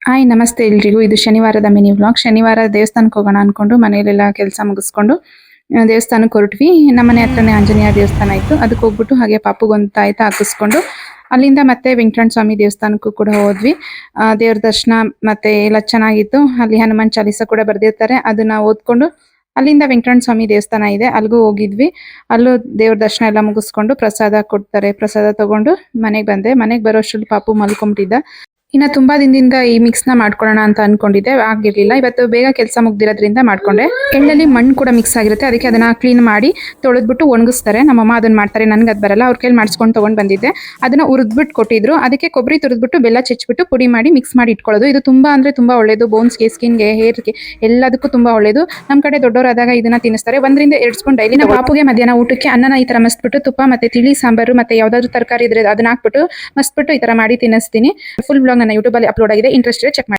Hi ನಮಸ್ತೆ ಎಲ್ರಿಗೂ. ಇದು ಶನಿವಾರದ ಮಿನಿ ವ್ಲಾಗ್. ಶನಿವಾರ ದೇವಸ್ಥಾನಕ್ಕೆ ಹೋಗೋಣ ಅನ್ಕೊಂಡು ಮನೆಯಲ್ಲೆಲ್ಲ ಕೆಲಸ ಮುಗಿಸ್ಕೊಂಡು ದೇವಸ್ಥಾನಕ್ಕೆ ಹೊರಟ್ವಿ. ನಮ್ಮನೆ ಹತ್ರನೇ ಆಂಜನೇಯ ದೇವಸ್ಥಾನ ಇತ್ತು. ಅದಕ್ಕೆ ಹೋಗ್ಬಿಟ್ಟು ಹಾಗೆ ಪಾಪುಗೊಂದು ತಾಯ್ತ ಹಾಕಿಸ್ಕೊಂಡು ಅಲ್ಲಿಂದ ಮತ್ತೆ ವೆಂಕಟರಮಣ ಸ್ವಾಮಿ ದೇವಸ್ಥಾನಕ್ಕೂ ಕೂಡ ಹೋದ್ವಿ. ದೇವ್ರ ದರ್ಶನ ಮತ್ತೆ ಎಲ್ಲ ಚೆನ್ನಾಗಿತ್ತು. ಅಲ್ಲಿ ಹನುಮಾನ್ ಚಾಲೀಸ ಕೂಡ ಬರ್ದಿರ್ತಾರೆ, ಅದನ್ನ ಓದ್ಕೊಂಡು ಅಲ್ಲಿಂದ ವೆಂಕಟರಮಣ ಸ್ವಾಮಿ ದೇವಸ್ಥಾನ ಇದೆ, ಅಲ್ಲಿಗೂ ಹೋಗಿದ್ವಿ. ಅಲ್ಲೂ ದೇವ್ರ ದರ್ಶನ ಎಲ್ಲ ಮುಗಿಸ್ಕೊಂಡು ಪ್ರಸಾದ ಕೊಡ್ತಾರೆ, ಪ್ರಸಾದ ತಗೊಂಡು ಮನೆಗೆ ಬಂದೆ. ಮನೆಗೆ ಬರೋಷ್ಟ್ರಲ್ಲಿ ಪಾಪು ಮಲ್ಕೊಂಬಿಟ್ಟಿದ್ದ. ಇನ್ನ ತುಂಬಾ ದಿನದಿಂದ ಈ ಮಿಕ್ಸ್ ನ ಮಾಡ್ಕೊಳ್ಳೋಣ ಅಂತ ಅನ್ಕೊಂಡಿದ್ದೆ, ಆಗಿರ್ಲಿಲ್ಲ. ಇವತ್ತು ಬೇಗ ಕೆಲಸ ಮುಗ್ದಿರೋದ್ರಿಂದ ಮಾಡ್ಕೊಂಡೆ. ಎಳ್ಳಲ್ಲಿ ಮಣ್ಣು ಕೂಡ ಮಿಕ್ಸ್ ಆಗಿರುತ್ತೆ, ಅದಕ್ಕೆ ಅದನ್ನ ಕ್ಲೀನ್ ಮಾಡಿ ತೊಳೆದ್ಬಿಟ್ಟು ಒಣಗಿಸ್ತಾರೆ. ನಮ್ಮಮ್ಮ ಅದನ್ನ ಮಾಡ್ತಾರೆ, ನನ್ಗೆ ಅದು ಬರಲ್ಲ. ಅವ್ರ ಕೈಲಿ ಮಾಡಿಸ್ಕೊಂಡು ತಗೊಂಡ್ ಬಂದಿದ್ದೆ. ಅದನ್ನ ಉರಿದ್ಬಿಟ್ಟು ಕೊಟ್ಟಿದ್ರು. ಅದಕ್ಕೆ ಕೊಬ್ಬರಿ ತುರಿದ್ಬಿಟ್ಟು ಬೆಲ್ಲ ಚೆಚ್ಬಿಟ್ಟು ಪುಡಿ ಮಾಡಿ ಮಿಕ್ಸ್ ಮಾಡಿ ಇಟ್ಕೊಳ್ಳೋದು. ಇದು ತುಂಬಾ ಅಂದ್ರೆ ತುಂಬಾ ಒಳ್ಳೇದು. ಬೋನ್ಸ್ಗೆ, ಸ್ಕಿನ್ಗೆ, ಹೇರ್ಗೆ ಎಲ್ಲದಕ್ಕೂ ತುಂಬಾ ಒಳ್ಳೇದು. ನಮ್ ಕಡೆ ದೊಡ್ಡವರಾದಾಗ ಇದನ್ನ ತಿನ್ನಿಸ್ತಾರೆ. 1-2 ಸ್ಪೂನ್ ಡೈಲಿ. ನಾವು ಪಾಪುಗೆ ಮಧ್ಯಾಹ್ನ ಊಟಕ್ಕೆ ಅನ್ನನ ಈ ತರ ಮಸ್ತ್ಬಿಟ್ಟು ತುಪ್ಪ ಮತ್ತೆ ತಿಳಿ ಸಾಂಬಾರು ಮತ್ತೆ ಯಾವ್ದಾದ್ರು ತರಕಾರಿ ಇದ್ರೆ ಅದನ್ನ ಹಾಕ್ಬಿಟ್ಟು ಮಸ್ತ್ಬಿಟ್ಟು ಈ ತರ ಮಾಡಿ ತಿನ್ನಿಸ್ತೀನಿ. ಫುಲ್ ವ್ಲಾಗ್ ನನ್ನ ಯೂಟ್ಯೂಬ್ ಅಲ್ಲಿ ಅಪ್ಲೋಡ್ ಆಗಿದೆ, ಇಂಟ್ರೆಸ್ಟ್ ಚೆಕ್ ಮಾಡಿ.